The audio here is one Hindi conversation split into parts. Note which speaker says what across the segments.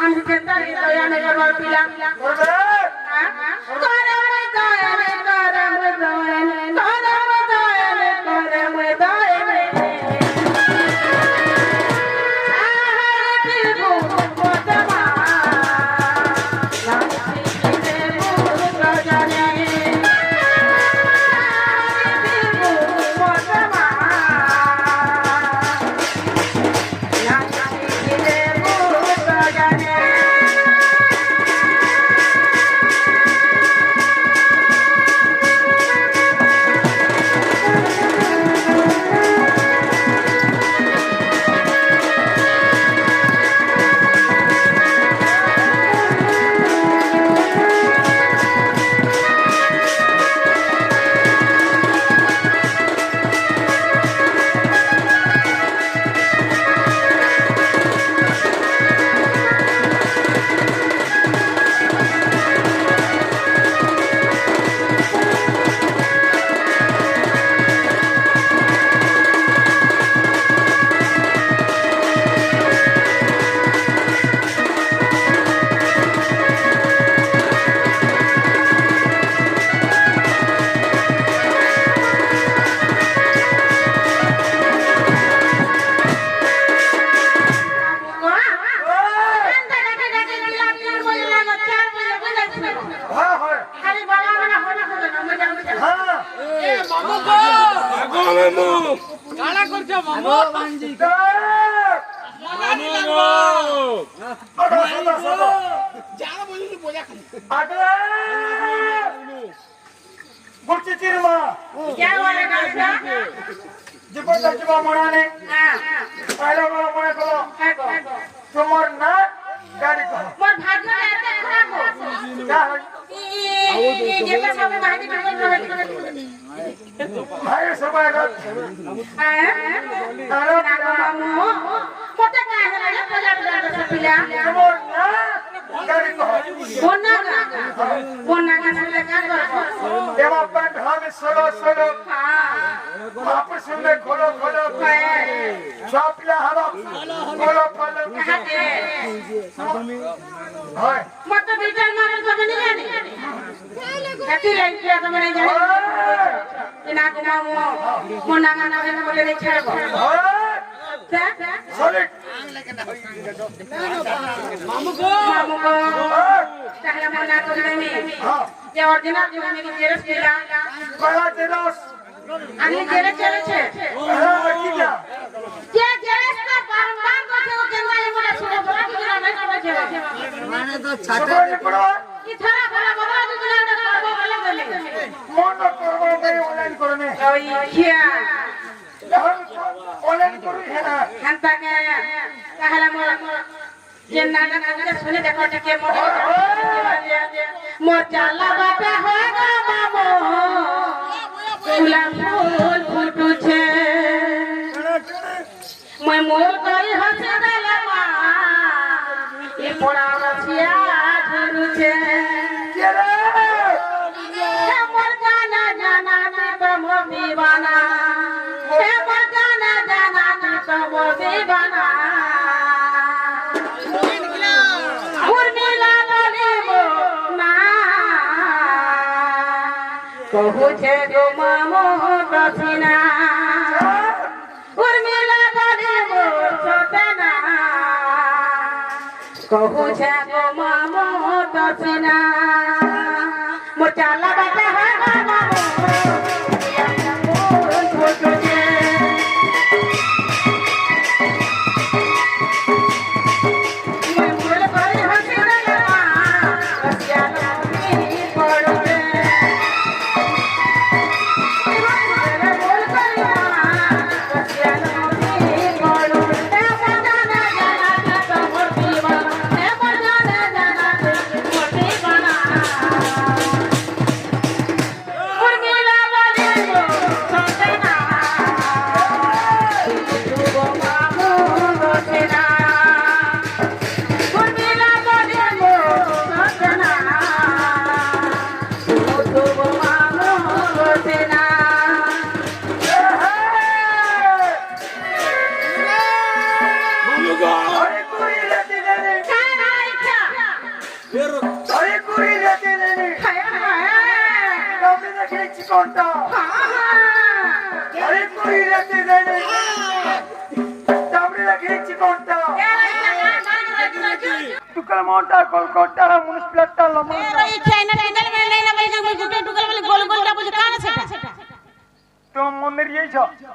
Speaker 1: আমি কেতা দয়ানে করবার পিলা কালা করছো মামু যারা বলি বোঝা খালি
Speaker 2: गुड़ची चिर मां
Speaker 1: क्या वाला गाना
Speaker 2: जिपर तजबा मनाने पहला वाला मने को तुमर ना गाड़ी को
Speaker 1: मोर भाग्य रहता है को
Speaker 2: क्या है
Speaker 1: ये तो सब भागी
Speaker 2: भाई सब आएगा
Speaker 1: अरे मामू मोटा का है ना पला पिला
Speaker 2: तुमर ना गाड़ी को
Speaker 1: बोना का से का करो
Speaker 2: देवा पेंट हम सोलो सोलो वापस में खोलो खोलो छापिया हवा खोलो खोलो हाय
Speaker 1: मत बेटा मारे तो नहीं जानी कति लाइन किया तो नहीं जानी इना को मामू मोना का ना बोले नहीं छेड़ो
Speaker 2: सॉलिड
Speaker 1: मामू को তাহলে মনে করে আমি যে অরিজিনাল জীবনে কি জেরক্স দিলা
Speaker 2: बड़ा तेरस
Speaker 1: আমি জেরক্স চলেছে
Speaker 2: किया
Speaker 1: যে জেরক্স का বারবার কথা ও কেন এই বলে ছোট বড় কি না নাই করবে
Speaker 3: মানে তো
Speaker 2: छोटे पड़ो
Speaker 1: কি ধরা বলা বলা দুজনে আমরা করব বলে বলে
Speaker 2: मन करबो मैं ऑनलाइन करने
Speaker 1: ওই খিয়া
Speaker 2: ऑनलाइन करू है ना
Speaker 1: হান্তা কে তাহলে যে নাটক আমাকে শুনে দেখো কে মোর চালা বাটা হয় গো মামু ফুলা ফুল ফুটুছে মই মোর করি হসে দেলে মা এ পড়া রসিয়া ঝরুছে হে মোর জানা জানা তো মো দিবানা হে মোর জানা জানা তো মো দিবানা উর্মিলা বলিব না कहू छे गो मामो दसिना उर्मिला बाली मोर छोटना कहू छे गो मामो दसिना मोर चाला बाटा है मामो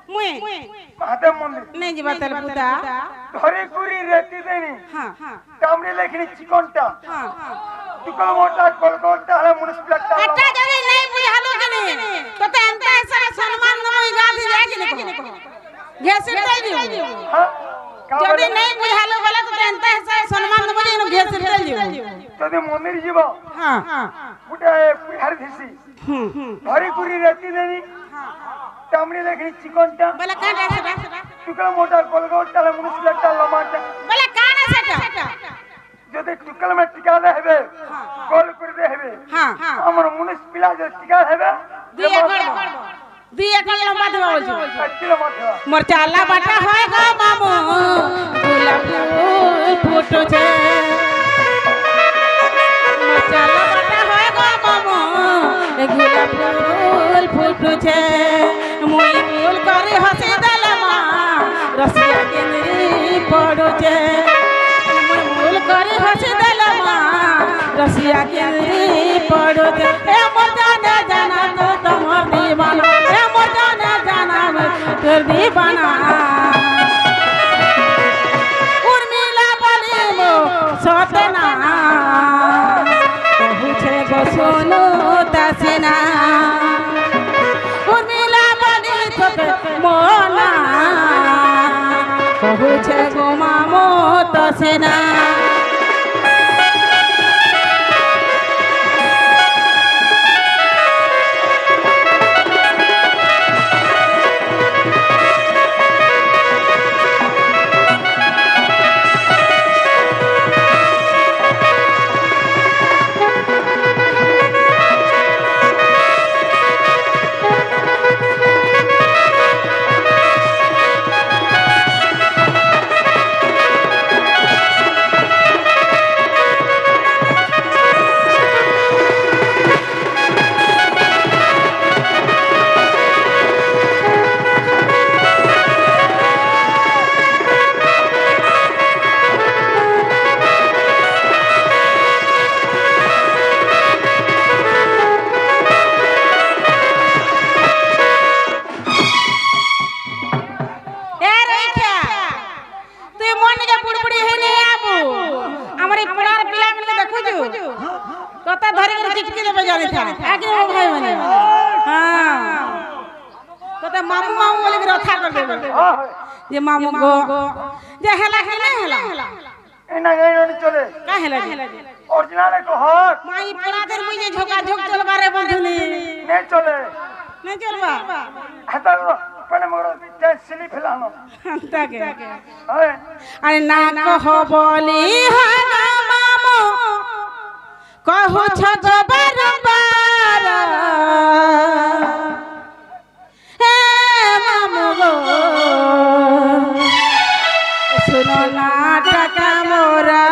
Speaker 2: महादेव मंदिर
Speaker 1: नहीं जीवा तेरे पुता
Speaker 2: घरे कुरी रहती देनी
Speaker 1: हां
Speaker 2: कामड़ी लेखनी चिकनटा
Speaker 1: हां
Speaker 2: तुकल मोटा कोलकोटा है मुनिसिपलिटी
Speaker 1: अट्टा जदी नहीं बुझालो कने तो ते अंत ऐसा सम्मान नमो गाधी जाके ने घेसे चल दियो
Speaker 2: हां
Speaker 1: जदी नहीं बुझालो वाला तो ते अंत ऐसा सम्मान नमो इनो घेसे चल दियो
Speaker 2: तदे मंदिर जीवा
Speaker 1: हां
Speaker 2: गुटे पुहार दिसी घरे कुरी रहती देनी कामड़ी लेखनी चिकनटा
Speaker 1: बोला काटा सेटा
Speaker 2: तुकल मोटा कोलकोटा है मुनिसिपलिटी लमाटा
Speaker 1: बोला काना सेटा
Speaker 2: যদি টুকল মে টিকা দেবে গোল করে দেবে
Speaker 1: हां
Speaker 2: আমার মুনিসিপাল যে টিকা দেবে
Speaker 1: দিয়ে কল লম্বা দেবা বলছো
Speaker 2: কিলো মাত্রা
Speaker 1: মোর চালা বাটা হয় গো মামু গোলাপ ফুল ফুটছে মোর চালা বাটা হয় গো মামু গোলাপ ফুল ফুটছে মুই ফুল করে হাসি দেলমা রসিয়া কেন্দ্রি পড়ছে मुल करे हंस देलमा रसिया के पड़ो ए मोर जाने जाना तो तमर दीवाना ए मोर जाने जाना तोर दीवाना उर्मिला बोली मो सतना कहू छे गो सोनू तसिना उर्मिला बोली तो मोना कहू छे गो मामो तसिना कता धरे के चिटकी देबे जाने था आगे हो भाई माने हां कता मामू मामू बोले के रथा कर देबे जे मामू गो जे हला हला हला
Speaker 2: एना गई चले
Speaker 1: का हला
Speaker 2: ओरिजिनल को हट
Speaker 1: माई पूरा देर मुझे झोका झोक चलबा रे बंधुनी
Speaker 2: नहीं चले
Speaker 1: नहीं चलबा
Speaker 2: हता पने मगर जे सिली फलानो
Speaker 1: हंता के
Speaker 2: अरे
Speaker 1: ना कहो बोली हां मामू कहू छग बारंबार हे मामू गो सुनो नाटक मोरा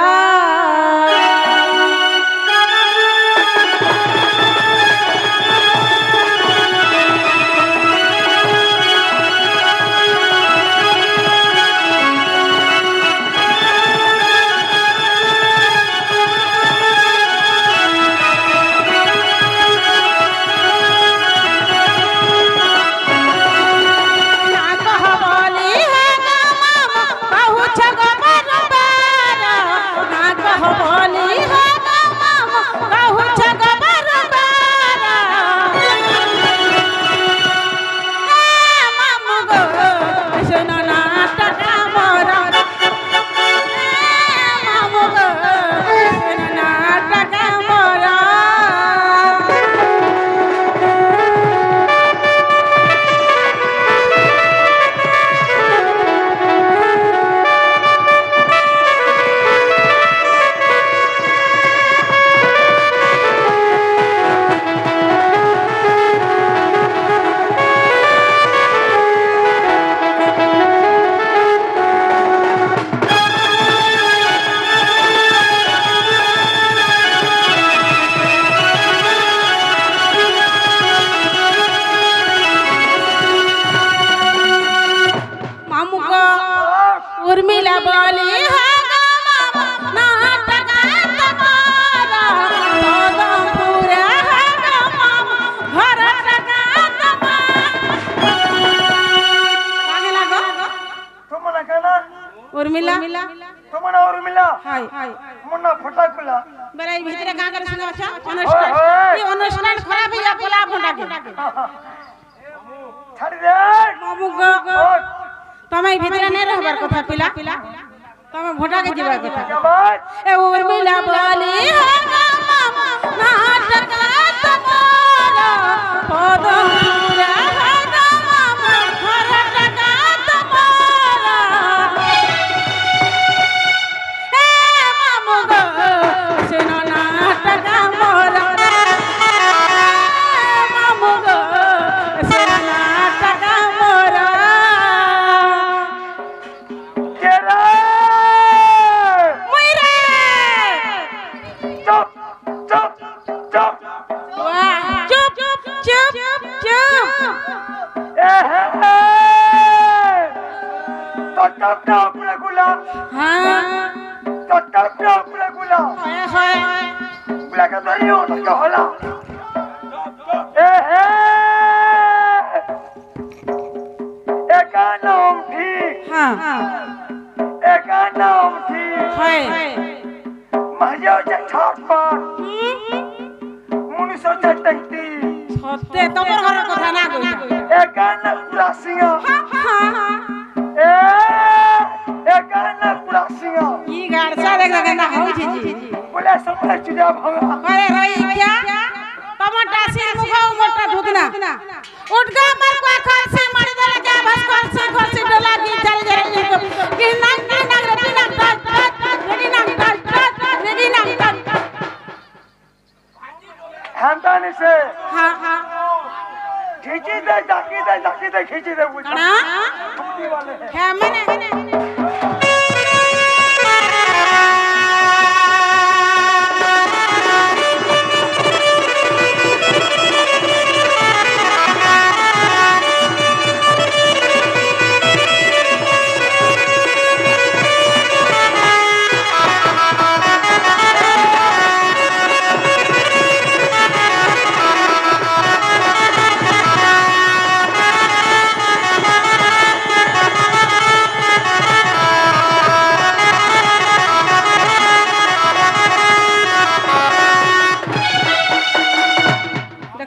Speaker 1: हाय
Speaker 2: मुन्ना फटाकुला
Speaker 1: बेरे भीतरे का कर सुना अच्छा अनुष्ठान ये अनुष्ठान खराब है या बोला फटा के
Speaker 2: छाड़ दे
Speaker 1: मामू गो तमे भीतरे नहीं रहबार कथा पिला तमे भोटा के जीवा कथा
Speaker 2: क्या बात
Speaker 1: ए उर्मिला बोली हो नाटक तुम्हारा पदपुरा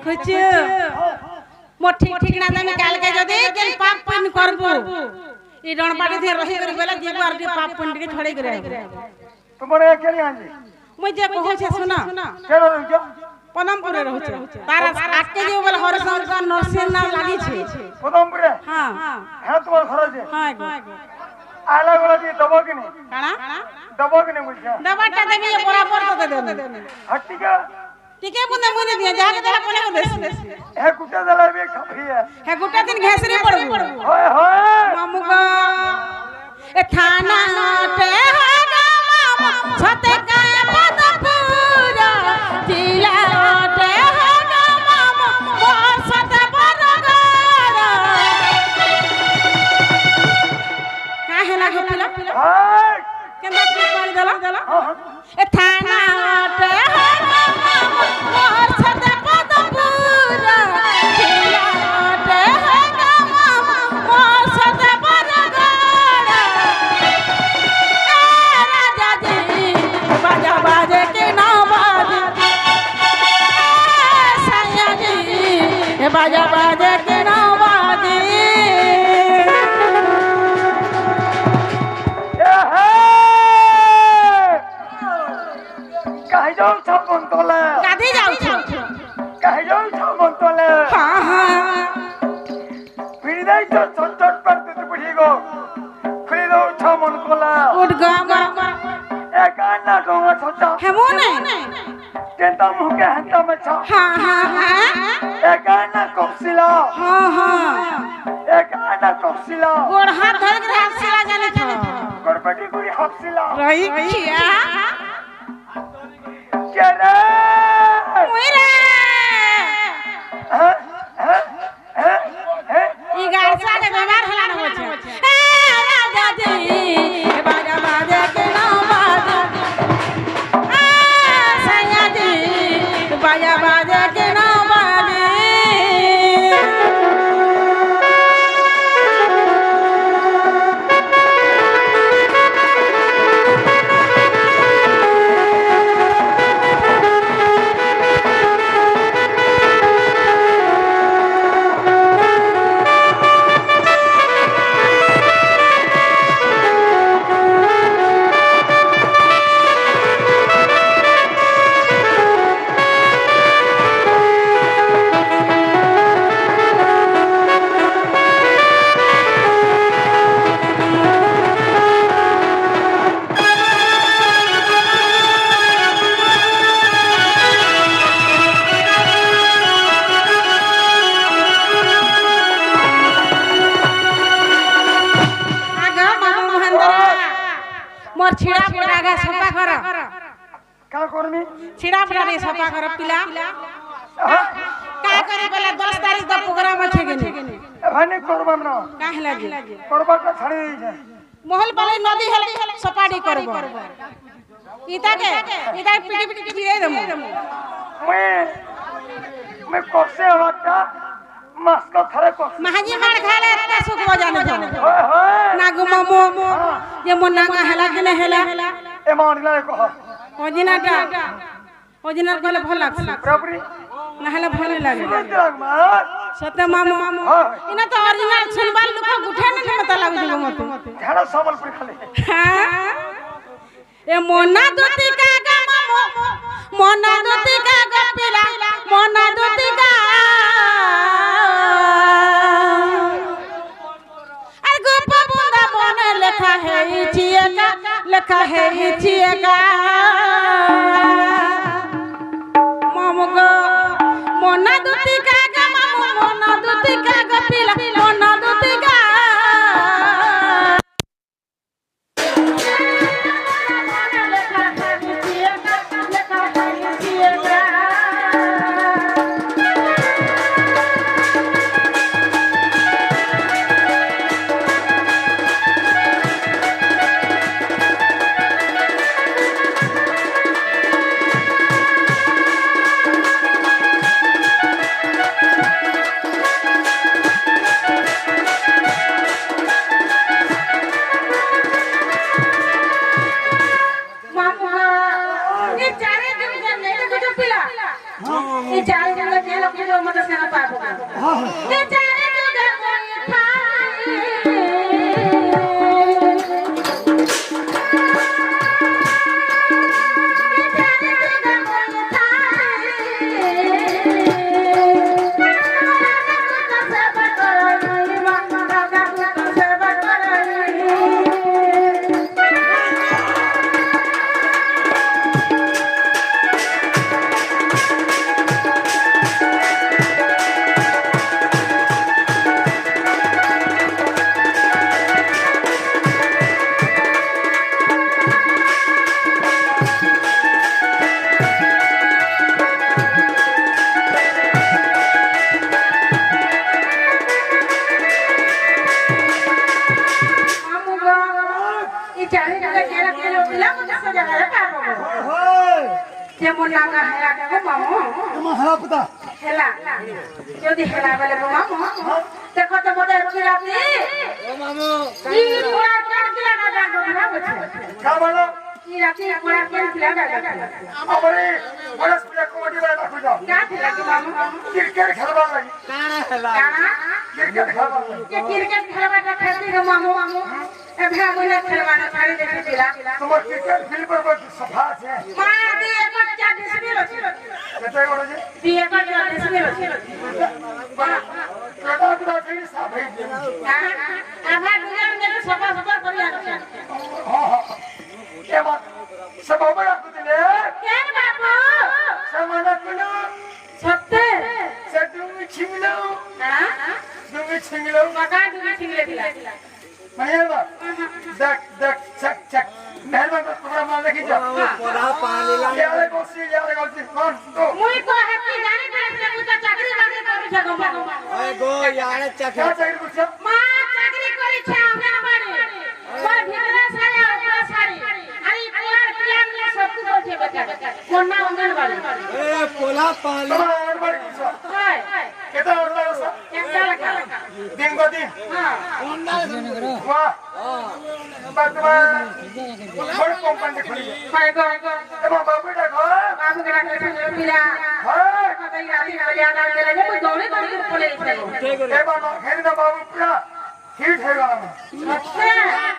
Speaker 2: खींची दे
Speaker 1: ई रणपाटी थे रही कर बेला जे बार के पाप पुण्य के छोड़े करे
Speaker 2: तुम्हारे अकेले आजी
Speaker 1: मुई जे कहू छे सुना
Speaker 2: केरो रह जा
Speaker 1: पदमपुर रहू छे तारा आके जे बेला हरसंग का नरसिंह नाम लागी छे
Speaker 2: पदमपुर
Speaker 1: हां
Speaker 2: है तुम्हार घर जे
Speaker 1: हां
Speaker 2: आला गोला जी दबो के नहीं
Speaker 1: काना
Speaker 2: दबो के नहीं बुझा
Speaker 1: दबाटा देबी बराबर तो दे
Speaker 2: हट्टी का
Speaker 1: ठीक है बुंदे मुने दिया जा के देला कोने को देसी
Speaker 2: है गुटा दला बे खफी
Speaker 1: है गुटा दिन घेसरी पड़बू
Speaker 2: होय होय
Speaker 1: मामू का ए थाना पे होगा मामू छते का पदपुरा जिला पे होगा मामू मोर छते बरगरा काहे लागे पिला
Speaker 2: हाय
Speaker 1: केंदा पानी देला ए थाना पे होगा मामू मोर छते पदपुरा जिला पे होगा मामू मोर छते बरगरा राजा जी बाजा बाजे के ना बाजे सैया जी बाजा बाजे के ना बाजे
Speaker 2: कहे जाऊ छपन तोले
Speaker 1: कादी जाऊ छ
Speaker 2: कहे जाऊ छपन तोले
Speaker 1: हां हां
Speaker 2: फिरदे तो छोट पर तू बुढ़ी गो फिरदो छमन कोला
Speaker 1: उठ गा
Speaker 2: एक अन्ना डोंगा छोटा
Speaker 1: हेमो ने
Speaker 2: केंता मुके हंता में छ
Speaker 1: हां हां
Speaker 2: एक अन्ना कोसिला
Speaker 1: हां हां
Speaker 2: एक अन्ना कोसिला
Speaker 1: गोड़ हाथ धर के हंसिला जाने छ
Speaker 2: गड़बड़ी गुड़ी हंसिला
Speaker 1: रही किया
Speaker 2: के रे
Speaker 1: ओए रे ई गाड़सा के व्यवहार हला न हो छ ए राजा जी बाजा बाजे के ना बाजे आ सैया जी बाजा बाजे के ना बाजे मोर छिड़ा पड़ागा सफा कर
Speaker 2: का करमी
Speaker 1: छिड़ा पड़ा सफा कर पिला
Speaker 2: हाँ
Speaker 1: का करे बोला 10 तारीख का प्रोग्राम আছে কেনে
Speaker 2: ভানি করবাম না
Speaker 1: কাহে লাগে
Speaker 2: করবাটা ছাড়ি দিছে
Speaker 1: মহল পালে নদী হেলে সপাড়ি করব ইতাকে পিটি পিটি দিয়ে দেব
Speaker 2: मैं कोसे हवाटा मास्को थरे कोसे
Speaker 1: महाजी मार खाले ता सुख हो जाने जाने
Speaker 2: होय होय
Speaker 1: ना गुममो ये मन नागा हेला के हेला
Speaker 2: ए मानिला को
Speaker 1: ओजिनाटा कहले भल लागछ
Speaker 2: बराबरी
Speaker 1: ना हेला भल लागे
Speaker 2: दिलाग मार
Speaker 1: सत्य मामू इना तो ओरिजिनल सुनबाल लोक गुठे ने मत लागु जब मत
Speaker 2: झाड़ा संबलपुर खाली
Speaker 1: हां ए मोना दुती का गा मामू मोना दुती का गा पिला मोना दुती का अरे गोप बुंदा बने लिखा है इचिएगा मामू गो मोना दुती का गा मामू मोना दुती का गा पिला मोना दुती का যেমন লাগা হেলা দেখো মামু
Speaker 2: হেলা পুতা
Speaker 1: হেলা যদি হেলা বলে মামু দেখো তো বড় কিরাতি ও মামু কি পুরা কিলা লাগা না বলছে
Speaker 2: কা বলো
Speaker 1: কিরাতি পুরা কিলা লাগা
Speaker 2: আমারে বড় স্কুলে কমিটি বলে রাখো যাও
Speaker 1: না দিলা কি মামু
Speaker 2: ক্রিকেট খেলবার লাগি
Speaker 1: কানা হেলা
Speaker 2: ক্রিকেট খেলবার লাগি
Speaker 1: ক্রিকেট খেলবাটা খেলতি গো মামু এ ভাগুলা খেলবাটা ছাড়ি দেখি দিলা
Speaker 2: তোমার ক্রিকেট ফিল্ডের উপর সফা আছে
Speaker 1: মা দিয়ে কচ্চা ডিসমিল আছে
Speaker 2: এটাই বলো যে
Speaker 1: দিয়ে কচ্চা ডিসমিল আছে
Speaker 2: কাটা কাটা ফিল সাফ হই
Speaker 1: আভা দুজন মেরে সফা করি আছে
Speaker 2: এমা সব বড় কুদিলে
Speaker 1: কেন বাবু
Speaker 2: সমানা কুনো
Speaker 1: সত্যি
Speaker 2: তুমি ছিংলো
Speaker 1: হ্যাঁ
Speaker 2: তুমি ছিংলো
Speaker 1: বাকা তুমি ছিংলে দিলা
Speaker 2: মাইবা দেখ দেখ চেক চেক মেহরবান তোমরা মা দেখি যাও
Speaker 3: পড়া পানি লাগে
Speaker 2: ইয়ারে বসি কোন তো
Speaker 1: মুই তো হ্যাপি জানি করে মুই তো চাকরি বাকরি করি থাকো বাবা
Speaker 3: ওই গো ইয়ারে চাকরি
Speaker 2: क्या चाकरी করছো
Speaker 1: মা চাকরি করিছে অঙ্গনবাড়ি ওর ভিতরে সারি আর উপরে সারি আরে পুরার পিয়াগুলো সব কিছু বলছে বেটা কোন না অঙ্গনবাড়ি
Speaker 3: এ পোলা পানি
Speaker 2: তোমার অঙ্গনবাড়ি করছো
Speaker 1: হয়
Speaker 2: কেটা অর্ডার করছো
Speaker 1: কেমন লাগা
Speaker 2: দিন গো দিন
Speaker 1: হ্যাঁ
Speaker 2: বাহ বাবা তোমার বড় কোম্পানি খুলি
Speaker 1: হয় গো
Speaker 2: তোমার বাবু দেখো
Speaker 1: বাবু কে রাখলে পিলা
Speaker 2: হ্যাঁ
Speaker 1: কতই রাতি কালে আদার দিলে যে মুই দৌড়ে দৌড়ে পড়ে গেছে
Speaker 2: এবার হেরিনা বাবু পুরা হিট হয়ে গেল
Speaker 1: আচ্ছা